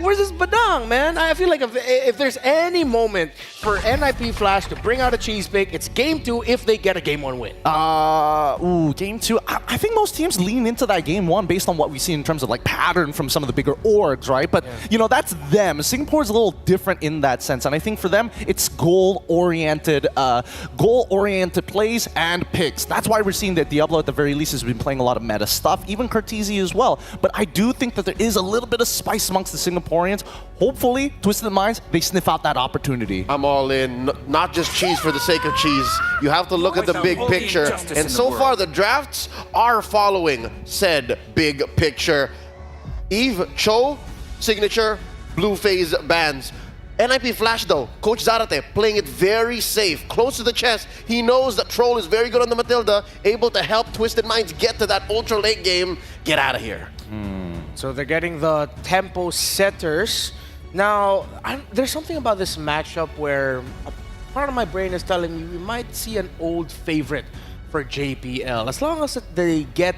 versus Badang, man. I feel like if there's any moment for NIP Flash to bring out a cheese pick, it's game 2 if they get a game 1 win. Game 2. I think most teams lean into that game 1 based on what we see in terms of like pattern from some of the bigger orgs, right? But you know, that's them. Singapore's a little different in that sense, and I think for them it's goal-oriented plays and picks. That's why we're seeing that Diablo at the very least has been playing a lot of meta stuff, even Cartesi as well. But I do think that there is a little bit of spice amongst the Singaporeans. Hopefully, Twisted Minds, they sniff out that opportunity. I'm all in. Not just cheese for the sake of cheese. You have to look at the big picture. And so far, the drafts are following said big picture. Eve, Cho, signature, blue phase bans. NIP Flash though, Coach Zarate playing it very safe, close to the chest. He knows that Troll is very good on the Matilda, able to help Twisted Minds get to that ultra late game. Get out of here. So they're getting the tempo setters. Now, there's something about this matchup where part of my brain is telling me we might see an old favorite for JPL. As long as they get,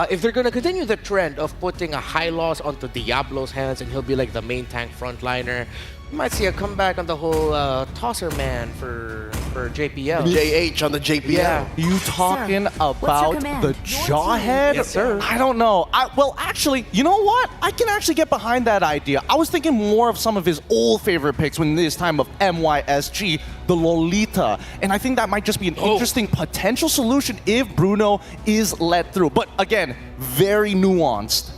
if they're going to continue the trend of putting a high loss onto Diablo's hands and he'll be like the main tank frontliner, we might see a comeback on the whole tosser man for JPL. JH on the JPL. Yeah. You talking about the Jawhead? Yes, sir. I don't know. Well, actually, you know what? I can actually get behind that idea. I was thinking more of some of his old favorite picks when this time of MYSG, the Lolita. And I think that might just be an interesting potential solution if Bruno is let through. But again, very nuanced.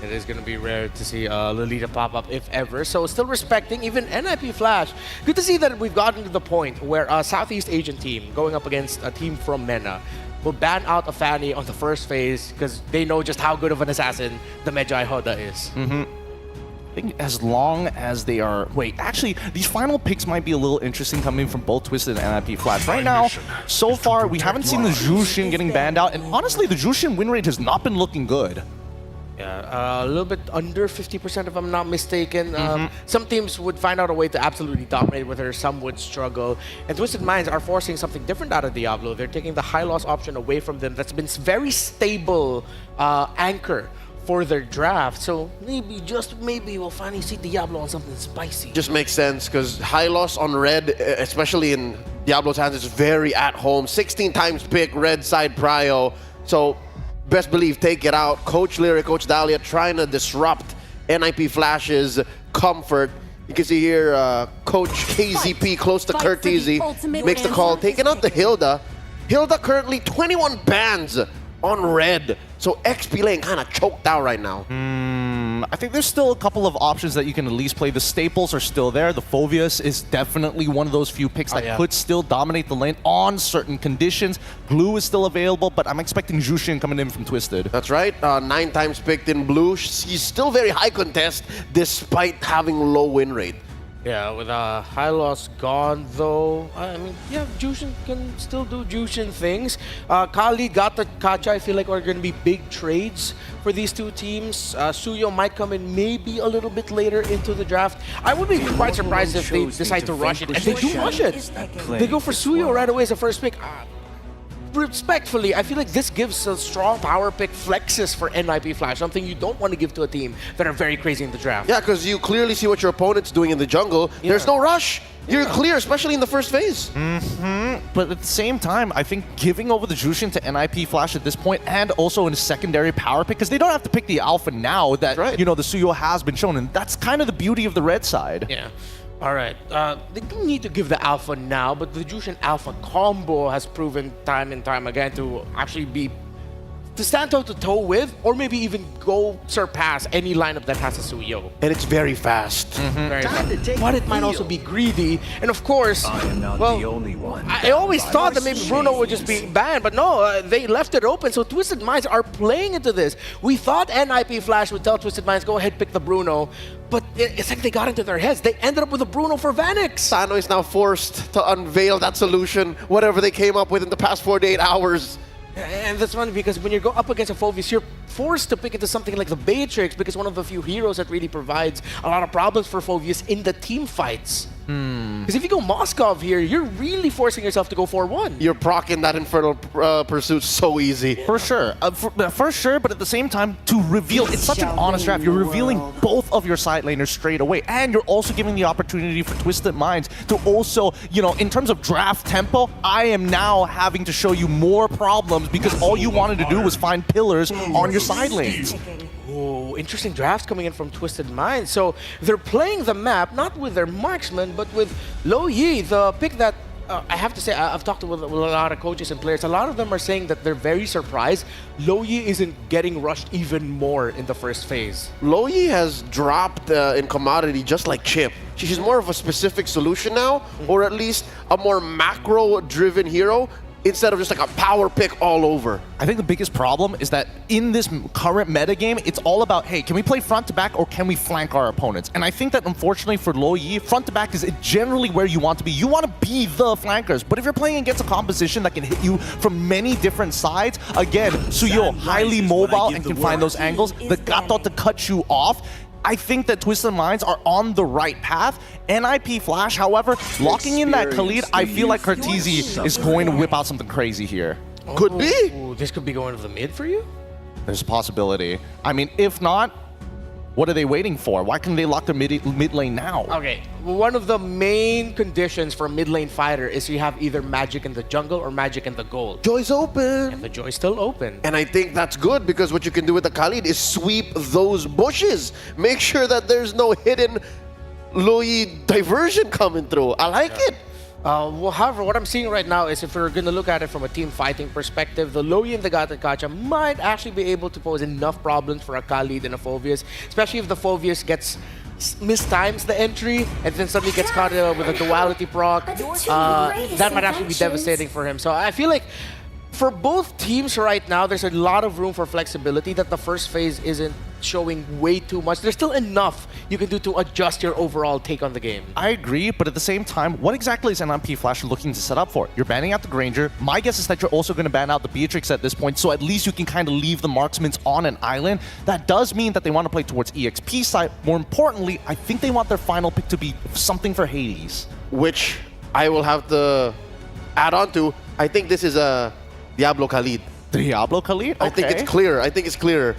It is going to be rare to see Lolita pop up, if ever. So still respecting even NIP Flash. Good to see that we've gotten to the point where a Southeast Asian team going up against a team from MENA will ban out a Fanny on the first phase because they know just how good of an assassin the Medjai Hoda is. I think as long as they are... Wait, actually, these final picks might be a little interesting coming from both Twisted and NIP Flash. Right now, so far, we haven't seen the Jushin getting banned out. And honestly, the Jushin win rate has not been looking good. Yeah, a little bit under 50% if I'm not mistaken. Some teams would find out a way to absolutely dominate with her, some would struggle. And Twisted Minds are forcing something different out of Diablo. They're taking the high loss option away from them. That's been very stable anchor for their draft. So maybe, just maybe, we'll finally see Diablo on something spicy. Just makes sense because high loss on red, especially in Diablo's hands, is very at home. 16 times pick, red side prio. So best believe take it out. Coach Lyric, Coach Dahlia trying to disrupt NIP Flash's comfort. You can see here Coach KZP close to Curtizi makes the call, taking out the Hilda. Hilda currently 21 bans on red. So XP lane kind of choked out right now. I think there's still a couple of options that you can at least play. The staples are still there. The Phoveus is definitely one of those few picks that could still dominate the lane on certain conditions. Glue is still available, but I'm expecting Jushin coming in from Twisted. That's right. 9 times picked in blue. He's still very high contest despite having low win rate. Yeah, with high loss gone though, I mean, yeah, Jushin can still do Jushin things. Kali, Gata, Kacha, I feel like are going to be big trades for these two teams. Suyo might come in maybe a little bit later into the draft. I would be quite surprised if they decide to rush it, and they do rush it. They go for Suyo right away as the first pick. Respectfully, I feel like this gives a strong power pick flexes for NIP Flash, something you don't want to give to a team that are very crazy in the draft. Yeah, because you clearly see what your opponent's doing in the jungle. There's no rush. You're clear, especially in the first phase. But at the same time, I think giving over the Jushin to NIP Flash at this point, and also in a secondary power pick, because they don't have to pick the alpha now that, you know, the Suyo has been shown, and that's kind of the beauty of the red side. Yeah. All right, they don't need to give the alpha now, but the Jushin alpha combo has proven time and time again to actually be to stand toe-to-toe with, or maybe even go surpass any lineup that has a Suyo. And it's very fast. Very fast. But it might also be greedy. And of course, I am not the only one. I always thought that maybe Bruno would just be banned, but no, they left it open. So Twisted Minds are playing into this. We thought NIP Flash would tell Twisted Minds, go ahead, pick the Bruno. But it's like they got into their heads. They ended up with a Bruno for Vanix. Sano is now forced to unveil that solution, whatever they came up with in the past 48 hours. And that's funny because when you go up against a Phoveus, you're forced to pick into something like the Beatrix because one of the few heroes that really provides a lot of problems for Phoveus in the team fights. Because if you go Moskov here, you're really forcing yourself to go 4-1. You're proccing that Infernal Pursuit so easy. For sure. For sure, but at the same time, to reveal, it's such an honest draft. You're revealing both of your side laners straight away, and you're also giving the opportunity for Twisted Minds to also, you know, in terms of draft tempo, I am now having to show you more problems because all you wanted to do was find pillars on your side lanes. Oh, interesting drafts coming in from Twisted Minds. So they're playing the map, not with their marksman, but with Lo Yi, the pick that I have to say, I've talked with a lot of coaches and players. A lot of them are saying that they're very surprised Lo Yi isn't getting rushed even more in the first phase. Lo Yi has dropped in commodity just like Chip. She's more of a specific solution now, or at least a more macro-driven hero, instead of just like a power pick all over. I think the biggest problem is that in this current metagame, it's all about, hey, can we play front to back or can we flank our opponents? And I think that unfortunately for Lo Yi, front to back is generally where you want to be. You want to be the flankers, but if you're playing against a composition that can hit you from many different sides, again, Suyo, highly mobile and can find those angles, the Gato to cut you off. I think that Twisted Minds are on the right path. NIP Flash, however, locking in that Khalid, I feel like Cortese is going to whip out something crazy here. Could be. Ooh, this could be going to the mid for you? There's a possibility. I mean, if not, what are they waiting for? Why can't they lock their mid lane now? Okay, one of the main conditions for a mid lane fighter is you have either magic in the jungle or magic in the gold. Joy's open. And the Joy's still open. And I think that's good because what you can do with the Khalid is sweep those bushes. Make sure that there's no hidden Lo Yi diversion coming through. I like it. Well, however, what I'm seeing right now is if we're going to look at it from a team fighting perspective, the Lo Yi and the Gata Kacha might actually be able to pose enough problems for a Khalid and a Phoveus, especially if the Phoveus gets mistimes the entry and then suddenly gets caught with a duality proc. That might actually be devastating for him. So I feel like for both teams right now, there's a lot of room for flexibility that the first phase isn't showing way too much. There's still enough you can do to adjust your overall take on the game. I agree, but at the same time, what exactly is NMP Flash looking to set up for? You're banning out the Granger. My guess is that you're also going to ban out the Beatrix at this point, so at least you can kind of leave the marksmen on an island. That does mean that they want to play towards EXP side. More importantly, I think they want their final pick to be something for Hades. Which I will have to add on to. I think this is a Diablo Khalid. Diablo Khalid? Okay. I think it's clear. I think it's clear.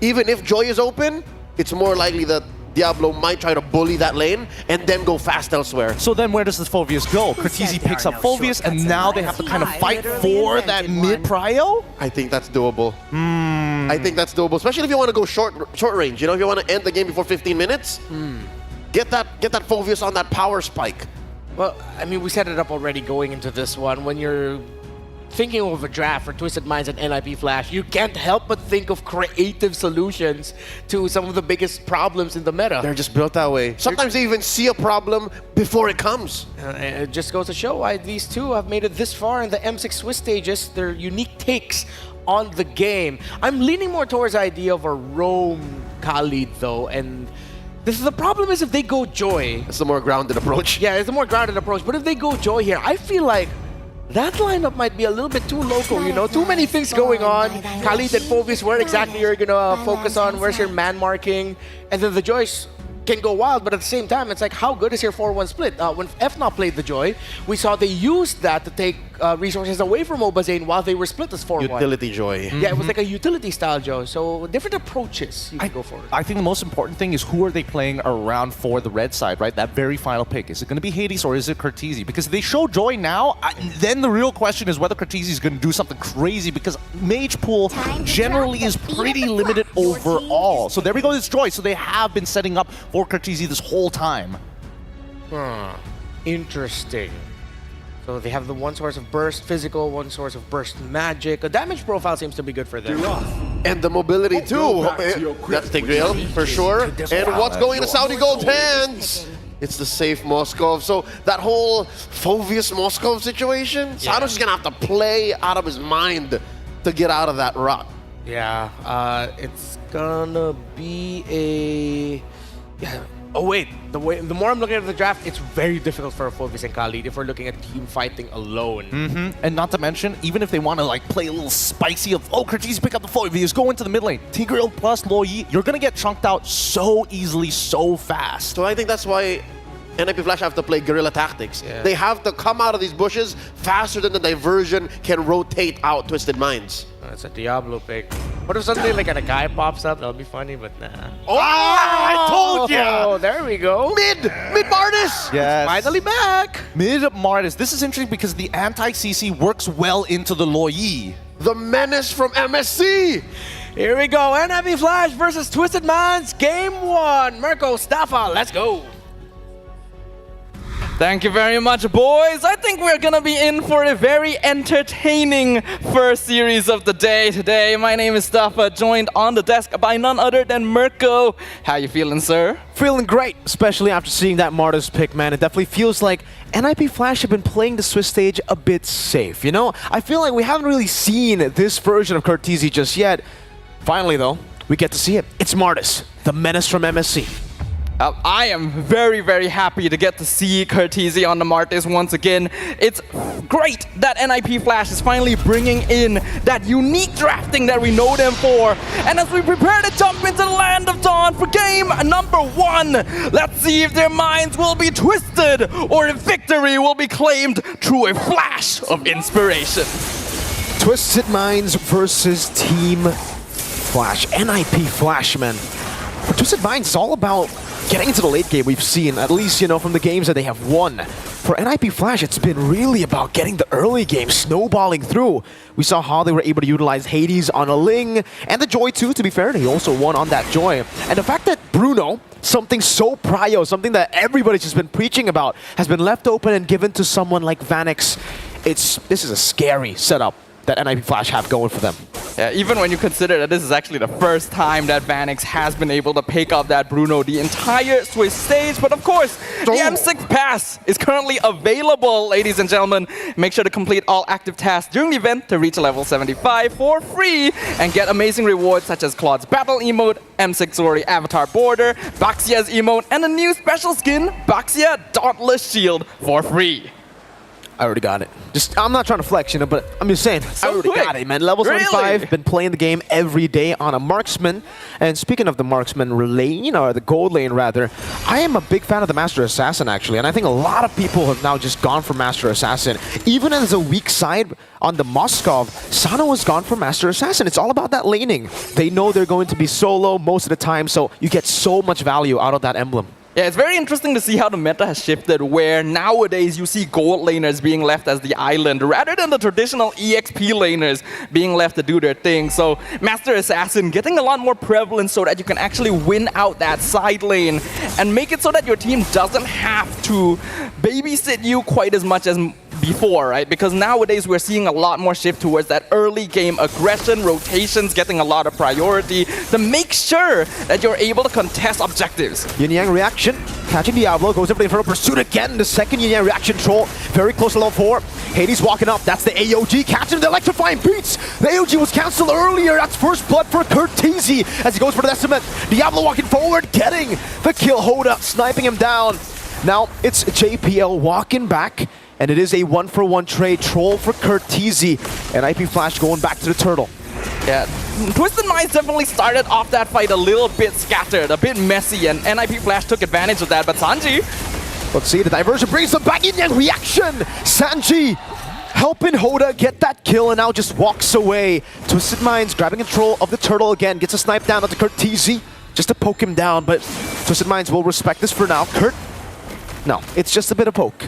Even if Joy is open, it's more likely that Diablo might try to bully that lane and then go fast elsewhere. So then where does this Phoveus go? Cortese picks up Phoveus and now they have to kind of fight for that mid-prio? I think that's doable. I think that's doable, especially if you want to go short range. You know, if you want to end the game before 15 minutes, get that Phoveus on that power spike. Well, I mean, we set it up already going into this one. When you're thinking of a draft for Twisted Minds and NIP Flash, you can't help but think of creative solutions to some of the biggest problems in the meta. They're just built that way. Sometimes they even see a problem before it comes. It just goes to show why these two have made it this far in the M6 Swiss stages. Their unique takes on the game. I'm leaning more towards the idea of a roam Khalid though, and the problem is if they go Joy. It's the more grounded approach. Yeah, it's a more grounded approach, but if they go Joy here, I feel like that lineup might be a little bit too local, you know? Too many things going on. Khalid and Phoveus, where exactly you're gonna focus on, where's your man marking, and then the Joy's can go wild, but at the same time, it's like, how good is your 4-1 split? When FNOP played the Joy, we saw they used that to take resources away from Obazane while they were split as 4-1. Utility Joy. Yeah, it was like a utility style Joy, so different approaches you can go for. I think the most important thing is who are they playing around for the red side, right? That very final pick. Is it going to be Hades or is it Cortese? Because if they show Joy now, then the real question is whether Cortese is going to do something crazy because Mage Pool generally is pretty limited overall. So there we go, it's Joy. So they have been setting up for Cortese this whole time. Interesting. So they have the one source of burst physical, one source of burst magic. The damage profile seems to be good for them. And the mobility too. That's Tigreal for sure. And what's going to Saudi Gold's hands? It's the safe Moskov. So that whole Phoveus Moskov situation, Sano's just gonna have to play out of his mind to get out of that rut. Yeah, it's gonna be a... Yeah. Oh wait, the more I'm looking at the draft, it's very difficult for Phoveus and Khalid if we're looking at team fighting alone. And not to mention, even if they want to like play a little spicy of, oh, Cortese pick up the Phoveus, go into the mid lane, Tigreal plus Lo Yi, you're gonna get chunked out so easily, so fast. So I think that's why NIP Flash have to play guerrilla tactics. Yeah. They have to come out of these bushes faster than the diversion can rotate out Twisted Minds. It's a Diablo pick. What if suddenly like a guy pops up? That'll be funny, but nah. Oh, I told you! Oh, there we go. Mid Martis! Yes. Finally back. Mid Martis. This is interesting because the anti-CC works well into the Loyi. The menace from MSC! Here we go. NIP Flash versus Twisted Minds. Game 1. Mirko, Staffa, let's go. Thank you very much, boys. I think we're gonna be in for a very entertaining first series of the day today. My name is Staffa, joined on the desk by none other than Mirko. How you feeling, sir? Feeling great, especially after seeing that Martis pick, man. It definitely feels like NIP Flash have been playing the Swiss stage a bit safe, you know? I feel like we haven't really seen this version of Curtizi just yet. Finally, though, we get to see it. It's Martis, the menace from MSC. I am very, very happy to get to see Curtizi on the Martis once again. It's great that NIP Flash is finally bringing in that unique drafting that we know them for. And as we prepare to jump into the Land of Dawn for game number 1, let's see if their minds will be twisted or if victory will be claimed through a flash of inspiration. Twisted Minds versus Team Flash. NIP Flash, man. For Twisted Minds, it's all about getting into the late game. We've seen, at least, you know, from the games that they have won. For NIP Flash, it's been really about getting the early game, snowballing through. We saw how they were able to utilize Hades on a Ling, and the Joy too, to be fair. He also won on that Joy. And the fact that Bruno, something so prio, something that everybody's just been preaching about, has been left open and given to someone like Vanix, this is a scary setup that NIP Flash have going for them. Yeah, even when you consider that this is actually the first time that Vanix has been able to pick up that Bruno the entire Swiss stage. But of course, the M6 pass is currently available, ladies and gentlemen. Make sure to complete all active tasks during the event to reach level 75 for free and get amazing rewards such as Claude's battle emote, M6 Zori avatar border, Baxia's emote, and a new special skin, Baxia Dauntless Shield for free. I already got it. I'm not trying to flex, you know, but I'm just saying, I already got it, man. Level 75, Really? been playing the game every day on a marksman. And speaking of the marksman lane, you know, or the gold lane rather, I am a big fan of the Master Assassin, actually. And I think a lot of people have now just gone for Master Assassin. Even as a weak side on the Moskov, Sano has gone for Master Assassin. It's all about that laning. They know they're going to be solo most of the time, so you get so much value out of that emblem. Yeah, it's very interesting to see how the meta has shifted, where nowadays you see gold laners being left as the island rather than the traditional EXP laners being left to do their thing. So Master Assassin getting a lot more prevalent so that you can actually win out that side lane and make it so that your team doesn't have to babysit you quite as much as before, right? Because nowadays we're seeing a lot more shift towards that early game aggression, rotations getting a lot of priority to make sure that you're able to contest objectives. Yin Yang reaction, catching Diablo, goes over the Infernal Pursuit again. The second Yin Yang reaction troll, very close to level 4. Hades walking up, that's the AOG, catching the electrifying beats. The AOG was cancelled earlier, that's first blood for Curtizi as he goes for the Decimate. Diablo walking forward, getting the kill. Hoda sniping him down. Now it's JPL walking back, and it is a 1-for-1 trade. Troll for Curtizi, and IP Flash going back to the turtle. Yeah, Twisted Minds definitely started off that fight a little bit scattered, a bit messy, and NIP Flash took advantage of that, but Sanji... Let's see, the diversion brings them back in. Reaction! Sanji helping Hoda get that kill and now just walks away. Twisted Minds grabbing control of the turtle again, gets a snipe down onto Curtizi just to poke him down, but Twisted Minds will respect this for now. Kurt, no, it's just a bit of poke.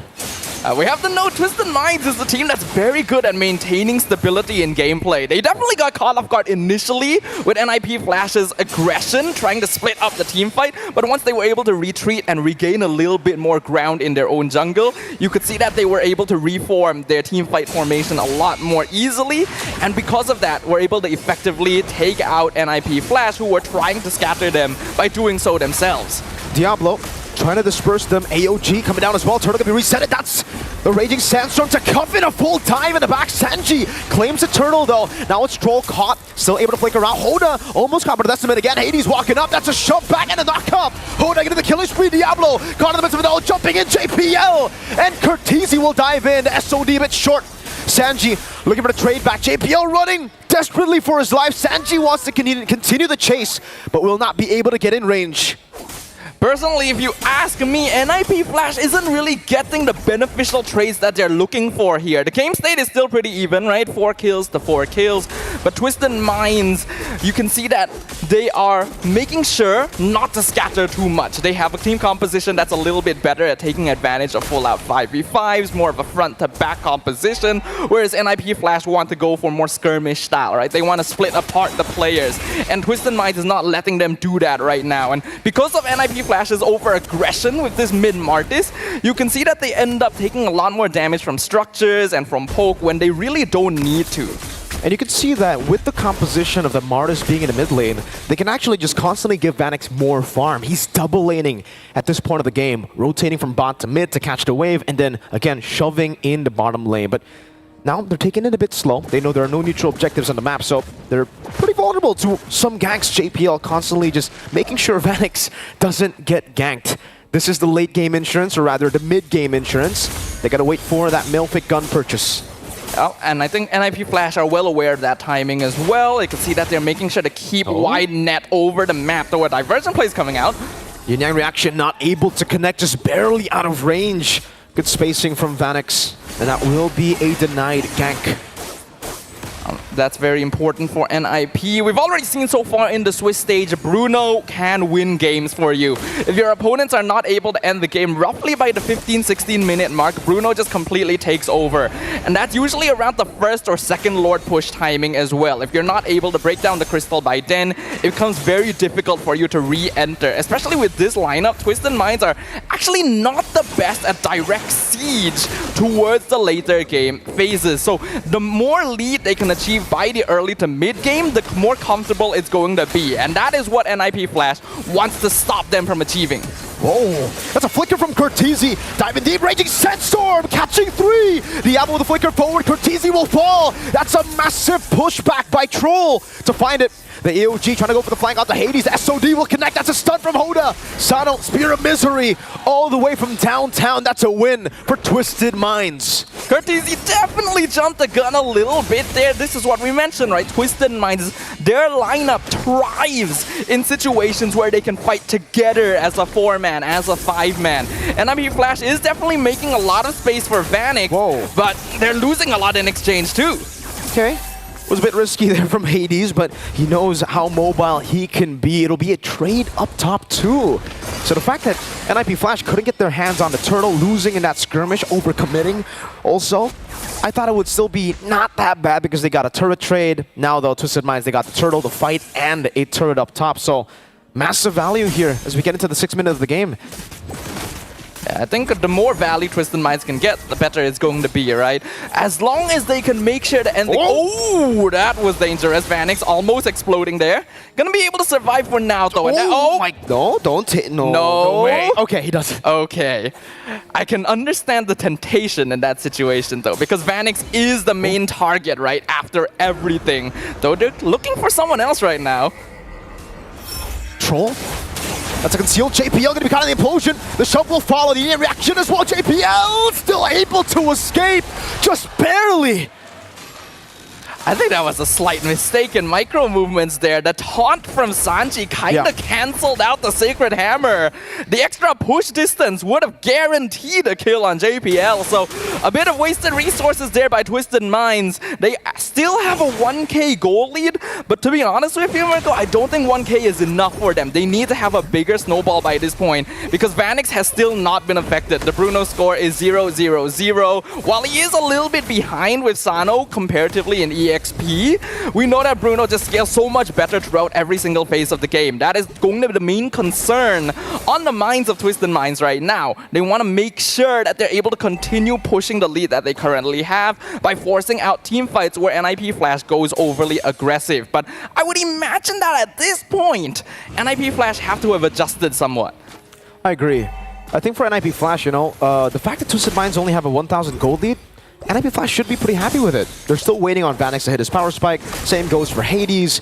We have to know Twisted Minds is the team that's very good at maintaining stability in gameplay. They definitely got caught off guard initially with NIP Flash's aggression, trying to split up the team fight, but once they were able to retreat and regain a little bit more ground in their own jungle, you could see that they were able to reform their team fight formation a lot more easily, and because of that, were able to effectively take out NIP Flash, who were trying to scatter them by doing so themselves. Diablo trying to disperse them. AOG coming down as well. Turtle gonna be reset. That's the Raging Sandstorm to Cuffin, a full dive in the back. Sanji claims the turtle though. Now it's Troll caught, still able to flick around. Hoda almost caught, but that's him again. Hades walking up. That's a shove back and a knock up. Hoda getting the killing spree. Diablo caught in the midst of it all, jumping in. JPL and Curtizi will dive in. SOD a bit short. Sanji looking for the trade back. JPL running desperately for his life. Sanji wants to continue the chase, but will not be able to get in range. Personally, if you ask me, NIP Flash isn't really getting the beneficial trades that they're looking for here. The game state is still pretty even, right? 4 kills to 4 kills. But Twisted Minds, you can see that they are making sure not to scatter too much. They have a team composition that's a little bit better at taking advantage of full-out 5v5s, more of a front-to-back composition, whereas NIP Flash want to go for more skirmish style, right? They want to split apart the players, and Twisted Minds is not letting them do that right now. And because of NIP Flash's over-aggression with this mid-Martis, you can see that they end up taking a lot more damage from structures and from poke when they really don't need to. And you can see that with the composition of the Martis being in the mid lane, they can actually just constantly give Vanix more farm. He's double laning at this point of the game, rotating from bot to mid to catch the wave, and then again shoving in the bottom lane. But now they're taking it a bit slow. They know there are no neutral objectives on the map, so they're pretty vulnerable to some ganks. JPL constantly just making sure Vanix doesn't get ganked. This is the late game insurance, or rather the mid game insurance. They gotta wait for that Malefic gun purchase. Oh, and I think NIP Flash are well aware of that timing as well. You can see that they're making sure to keep wide net over the map, though a diversion play is coming out. Yin Yang reaction not able to connect, just barely out of range. Good spacing from Vanix, and that will be a denied gank. That's very important for NIP. We've already seen so far in the Swiss stage, Bruno can win games for you. If your opponents are not able to end the game roughly by the 15-16 minute mark, Bruno just completely takes over. And that's usually around the first or second Lord push timing as well. If you're not able to break down the crystal by then, it becomes very difficult for you to re-enter. Especially with this lineup, Twisted Minds are actually not the best at direct siege towards the later game phases. So the more lead they can achieve by the early to mid game, the more comfortable it's going to be. And that is what NIP Flash wants to stop them from achieving. Whoa, that's a flicker from Cortese. Diving deep, raging Sandstorm, catching 3. Diablo with a flicker forward, Cortese will fall. That's a massive pushback by Troll to find it. The AOG trying to go for the flank out to Hades. The SOD will connect. That's a stun from Hoda. Sano, Spear of Misery, all the way from downtown. That's a win for Twisted Minds. Cortese definitely jumped the gun a little bit there. This is what we mentioned, right? Twisted Minds, their lineup thrives in situations where they can fight together as a 4-man, as a 5-man. NIP Flash is definitely making a lot of space for Vanix, but they're losing a lot in exchange too. Okay. Was a bit risky there from Hades, but he knows how mobile he can be. It'll be a trade up top too. So the fact that NIP Flash couldn't get their hands on the turtle, losing in that skirmish, overcommitting also, I thought it would still be not that bad because they got a turret trade. Now though, Twisted Minds, they got the turtle, the fight, and a turret up top. So massive value here as we get into the 6th minute of the game. I think the more value Twisted Minds can get, the better it's going to be, right? As long as they can make sure to end the... Oh, that was dangerous. Vanix almost exploding there. Gonna be able to survive for now, though. And my... No, don't take... No way. Okay, he doesn't. Okay. I can understand the temptation in that situation, though, because Vanix is the main target, right? After everything. Though they're looking for someone else right now. Troll? That's a concealed. JPL going to be caught in the implosion. The shove will follow. The reaction as well. JPL still able to escape. Just barely. I think that was a slight mistake in micro movements there. The taunt from Sanji kinda cancelled out the Sacred Hammer. The extra push distance would have guaranteed a kill on JPL, so a bit of wasted resources there by Twisted Minds. They still have a 1k goal lead, but to be honest with you, Mirko, I don't think 1k is enough for them. They need to have a bigger snowball by this point, because Vanix has still not been affected. The Bruno score is 0-0-0. While he is a little bit behind with Sano comparatively in EXP, we know that Bruno just scales so much better throughout every single phase of the game. That is going to be the main concern on the minds of Twisted Minds right now. They want to make sure that they're able to continue pushing the lead that they currently have by forcing out team fights where NIP Flash goes overly aggressive. But I would imagine that at this point, NIP Flash have to have adjusted somewhat. I agree. I think for NIP Flash, you know, the fact that Twisted Minds only have a 1,000 gold lead, NIP Flash should be pretty happy with it. They're still waiting on Vanix to hit his power spike. Same goes for Hades.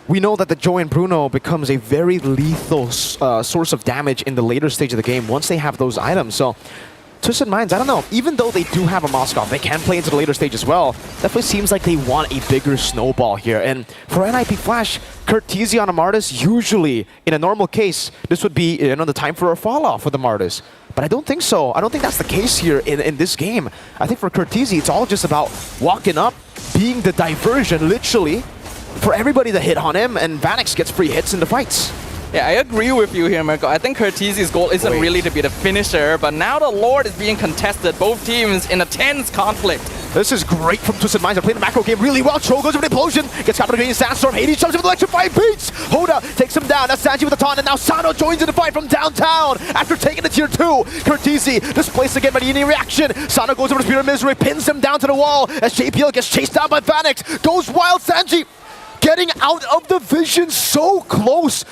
We know that the Joy and Bruno becomes a very lethal source of damage in the later stage of the game once they have those items. So Twisted Minds, I don't know, even though they do have a Moskov, they can play into the later stage as well. Definitely seems like they want a bigger snowball here. And for NIP Flash, Curtisi on a Martis, usually, in a normal case, this would be the time for a fall-off for the Martis. But I don't think so. I don't think that's the case here in this game. I think for Curtisi, it's all just about walking up, being the diversion, literally, for everybody to hit on him, and Vanix gets free hits in the fights. Yeah, I agree with you here, Mirko. I think Curtisi's goal isn't really to be the finisher, but now the Lord is being contested. Both teams in a tense conflict. This is great from Twisted Minds. They're playing the macro game really well. Cho goes with an implosion. Gets caught between Sandstorm. Hades jumps with electrifying beats. Hoda takes him down. That's Sanji with the taunt. And now Sano joins in the fight from downtown after taking the tier 2. Curtisi displaced again by the Yini reaction. Sano goes over to Spear of Misery, pins him down to the wall as JPL gets chased down by Vanix. Goes wild. Sanji getting out of the vision so close.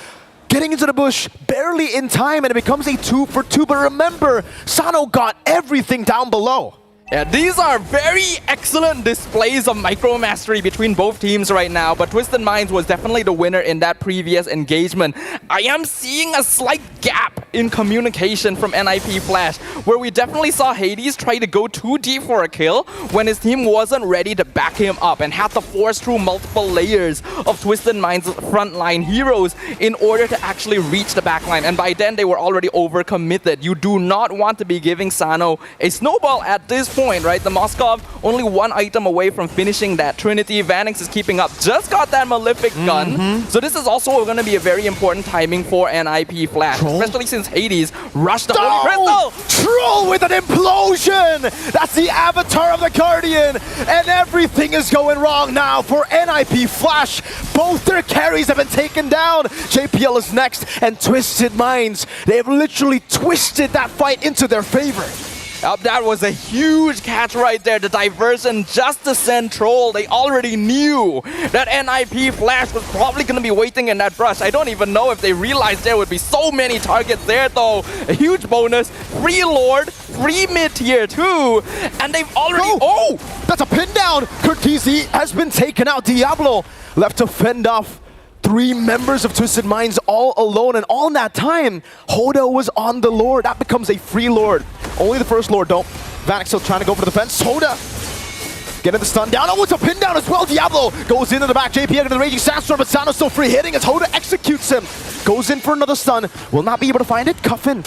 Getting into the bush, barely in time, and it becomes a 2 for 2. But remember, Sano got everything down below. Yeah, these are very excellent displays of micro mastery between both teams right now, but Twisted Minds was definitely the winner in that previous engagement. I am seeing a slight gap in communication from NIP Flash, where we definitely saw Hades try to go too deep for a kill when his team wasn't ready to back him up and had to force through multiple layers of Twisted Minds' frontline heroes in order to actually reach the backline, and by then they were already overcommitted. You do not want to be giving Sano a snowball at this point, right? The Moskov only one item away from finishing that Trinity. Vanix is keeping up. Just got that Malefic gun. So this is also going to be a very important timing for NIP Flash, especially since Hades rushed the Holy Crystal. Troll with an implosion! That's the avatar of the Guardian! And everything is going wrong now for NIP Flash. Both their carries have been taken down. JPL is next, and Twisted Minds, they have literally twisted that fight into their favor. That was a huge catch right there. The diversion just to send Troll. They already knew that NIP Flash was probably going to be waiting in that brush. I don't even know if they realized there would be so many targets there, though. A huge bonus. Free Lord, free mid-tier too. And they've already... Oh! That's a pin down! Curtisi has been taken out. Diablo left to fend off 3 members of Twisted Minds all alone, and all in that time, Hoda was on the Lord. That becomes a free Lord. Only the first Lord, don't. Vanix still trying to go for the fence. Hoda getting the stun down. Oh, it's a pin down as well. Diablo goes into the back. JP into the Raging Sandstorm, but Sano's still free hitting as Hoda executes him. Goes in for another stun. Will not be able to find it. Cuffin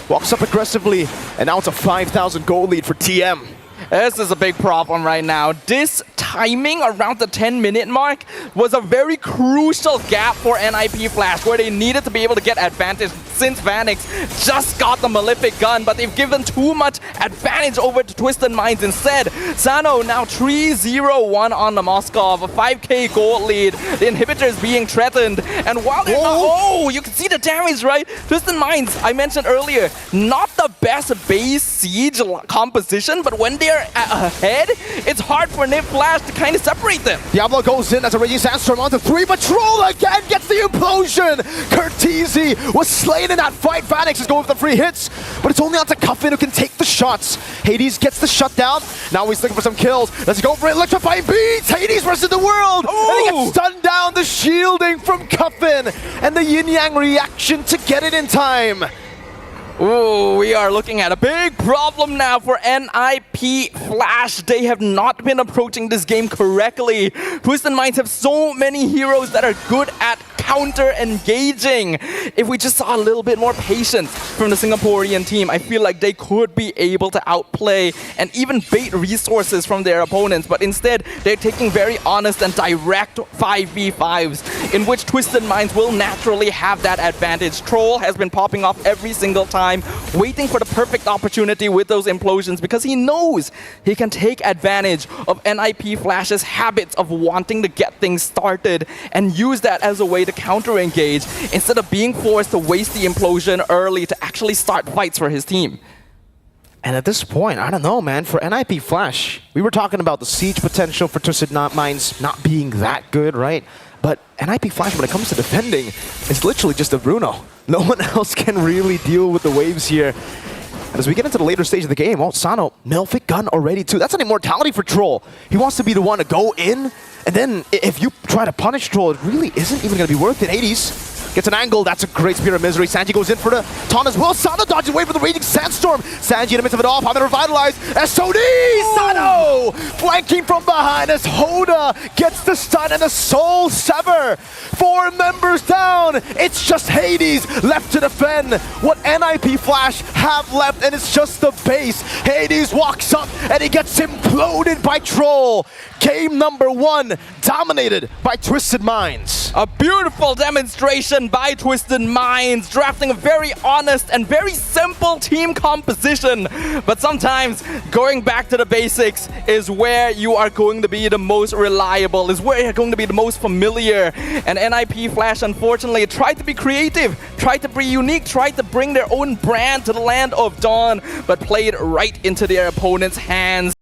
walks up aggressively, and now it's a 5,000 gold lead for TM. This is a big problem right now. This timing around the 10-minute mark was a very crucial gap for NIP Flash, where they needed to be able to get advantage since Vanix just got the Malefic gun, but they've given too much advantage over to Twisted Minds instead. Sano now 3-0-1 on the Moskov, a 5k gold lead. The inhibitor is being threatened, and while they're not, you can see the damage, right? Twisted Minds, I mentioned earlier, not the best base siege composition, but when they're ahead, it's hard for NIP Flash to kind of separate them. Diablo goes in as a Raging Sandstorm onto 3, but Troll again gets the implosion! Curtisi was slain in that fight. Vanix is going for the free hits, but it's only onto Cuffin who can take the shots. Hades gets the shutdown. Now he's looking for some kills. Let's go for it. Electrifying beats! Hades versus the world! And he gets stunned down. The shielding from Cuffin and the yin-yang reaction to get it in time. Ooh, we are looking at a big problem now for NIP Flash. They have not been approaching this game correctly. Twisted Minds have so many heroes that are good at counter-engaging. If we just saw a little bit more patience from the Singaporean team, I feel like they could be able to outplay and even bait resources from their opponents. But instead, they're taking very honest and direct 5v5s, in which Twisted Minds will naturally have that advantage. Troll has been popping off every single time, waiting for the perfect opportunity with those implosions, because he knows he can take advantage of NIP Flash's habits of wanting to get things started and use that as a way to counter-engage instead of being forced to waste the implosion early to actually start fights for his team. And at this point, I don't know, man, for NIP Flash, we were talking about the siege potential for Twisted Minds not being that good, right? But NIP Flash, when it comes to defending, it's literally just a Bruno. No one else can really deal with the waves here. And as we get into the later stage of the game, Sano, Malefic gun already too. That's an immortality for Troll. He wants to be the one to go in, and then if you try to punish Troll, it really isn't even going to be worth it. Hades Gets an angle. That's a great Spear of Misery. Sanji goes in for the taunt as well. Sano dodges away from the Raging Sandstorm. Sanji in the midst of it all. Power revitalized. SOD! Sano! Flanking from behind as Hoda gets the stun and the Soul Sever. 4 members down. It's just Hades left to defend what NIP Flash have left, and it's just the base. Hades walks up and he gets imploded by Troll. Game number 1 dominated by Twisted Minds. A beautiful demonstration by Twisted Minds, drafting a very honest and very simple team composition. But sometimes going back to the basics is where you are going to be the most reliable, is where you're going to be the most familiar. And NIP Flash, unfortunately, tried to be creative, tried to be unique, tried to bring their own brand to the Land of Dawn, but played right into their opponent's hands.